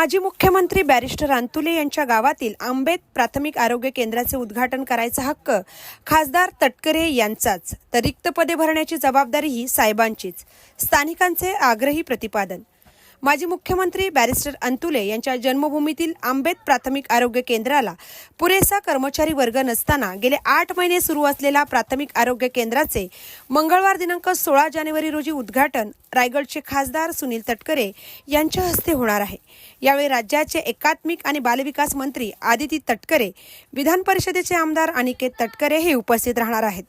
माजी मुख्यमंत्री बॅरिस्टर अंतुले यांच्या गावातील आंबेत प्राथमिक आरोग्य केंद्राचे उद्घाटन करायचा हक्क खासदार तटकरे यांचाच, तर रिक्त पदे भरण्याची जबाबदारीही साहेबांचीच, स्थानिकांचे आग्रही प्रतिपादन। माजी मुख्यमंत्री बॅरिस्टर अंतुले यांच्या जन्मभूमीतील आंबेत प्राथमिक आरोग्य केंद्राला पुरेसा कर्मचारी वर्ग नसताना गेले 8 महिने सुरू असलेल्या प्राथमिक आरोग्य केंद्राचे मंगळवार दिनांक 16 जानेवारी रोजी उद्घाटन रायगडचे खासदार सुनील तटकरे यांच्या हस्ते होणार आहे। यावेळी राज्याचे एकात्मिक आणि बालविकास मंत्री आदिती तटकरे, विधान परिषदेचे आमदार अनिकेत तटकरे हे उपस्थित राहणार आहेत।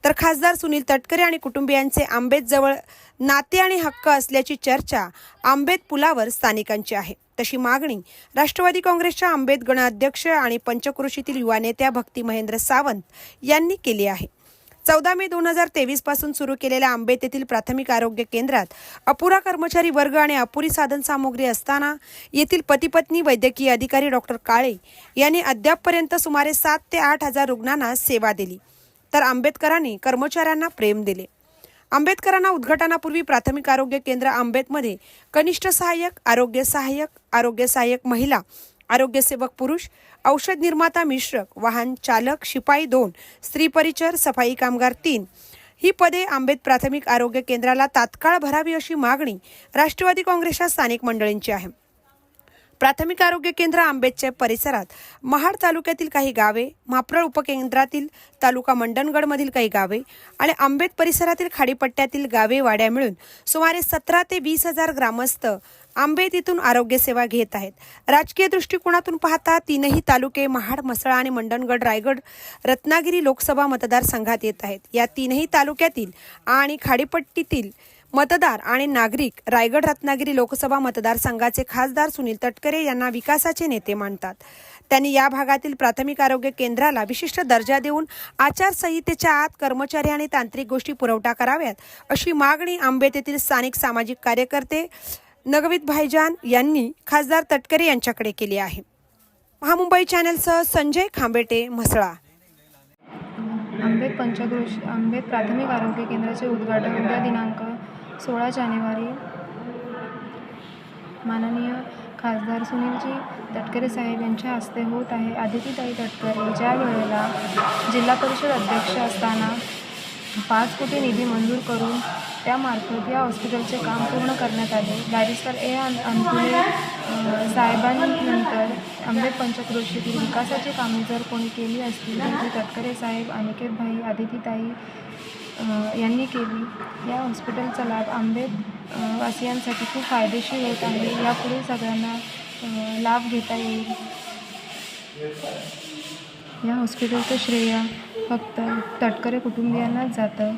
तर खासदार सुनील तटकरे आणि कुटुंबियांचे आंबेत जवळ नाते आणि हक्क असल्याची चर्चा आंबेत पुलावर स्थानिकांची आहे। तशी मागणी राष्ट्रवादी काँग्रेसच्या आंबेत गणाध्यक्ष आणि पंचक्रोशीतील युवा नेत्या भक्ती महेंद्र सावंत यांनी केली आहे। 14 मे 2023 पासून सुरू केलेल्या आंबेत येथील प्राथमिक आरोग्य केंद्रात अपुरा कर्मचारी वर्ग आणि अपुरी साधन सामुग्री असताना येथील पती-पत्नी वैद्यकीय अधिकारी डॉक्टर काळे यांनी अद्यापपर्यंत सुमारे 7 ते 8 हजार रुग्णांना सेवा दिली, तर आंबेडकरांनी कर्मचाऱ्यांना प्रेम दिले। आंबेडकरांना उद्घाटनापूर्वी प्राथमिक आरोग्य केंद्र आंबेतमध्ये कनिष्ठ सहाय्यक, आरोग्य सहाय्यक महिला, आरोग्य सेवक पुरुष, औषध निर्माता मिश्रक, वाहन चालक, शिपाई 2, स्त्री परिचर, सफाई कामगार 3 ही पदे आंबेत प्राथमिक आरोग्य केंद्राला तात्काळ भरावी अशी मागणी राष्ट्रवादी काँग्रेसच्या स्थानिक मंडळींची आहे। प्राथमिक आरोग्य केंद्र आंबेतच्या परिसरात महाड तालुक्यातील काही गावे, माप्रळ उपकेंद्रातील तालुका मंडणगडमधील काही गावे आणि आंबेत परिसरातील खाडीपट्ट्यातील गावे वाड्या मिळून सुमारे 17 ते 20 हजार ग्रामस्थ आंबेत इथून आरोग्य सेवा घेत आहेत। राजकीय दृष्टिकोनातून पाहता तीनही तालुके महाड, म्हसळा आणि मंडणगड रायगड रत्नागिरी लोकसभा मतदारसंघात येत आहेत। या तीनही तालुक्यातील आणि खाडीपट्टीतील मतदार आणि नागरिक रायगड रत्नागिरी लोकसभा मतदारसंघाचे खासदार सुनील तटकरे यांना विकासाचे नेते मानतात। त्यांनी या भागातील प्राथमिक आरोग्य केंद्राला विशिष्ट दर्जा देऊन आचारसंहितेच्या आत कर्मचारी आणि तांत्रिक गोष्टी पुरवठा कराव्यात अशी मागणी आंबेत येथील स्थानिक सामाजिक कार्यकर्ते नगवीत भाईजान यांनी खासदार तटकरे यांच्याकडे केली आहे। महामुंबई चॅनलसह संजय खांबेटे, म्हसळा। आंबेत प्राथमिक आरोग्य केंद्राचे उद्घाटन उद्या दिनांक 16 जानेवारी माननीय खासदार सुनीलजी तटकरे साहेब यांच्या हस्ते होत आहे। आदितीताई तटकरे ज्या वेळेला जिल्हा परिषद अध्यक्ष असताना 5 कोटी निधी मंजूर करून त्यामार्फत या हॉस्पिटलचे काम पूर्ण करण्यात आले। बॅरिस्टर अंतुले साहेबांनंतर आंबेत पंचक्रोशीतील विकासाची कामे जर कोणी केली असतील तर ती तटकरे साहेब, अनिकेत भाई, आदितीताई यांनी केली। या हॉस्पिटलचा लाभ आंबेत वासियांसाठी खूप फायदेशीर होत आहे। यापुढे सगळ्यांना लाभ घेता येईल। या हॉस्पिटलचं श्रेय फक्त तटकरे कुटुंबियांनाच जातं।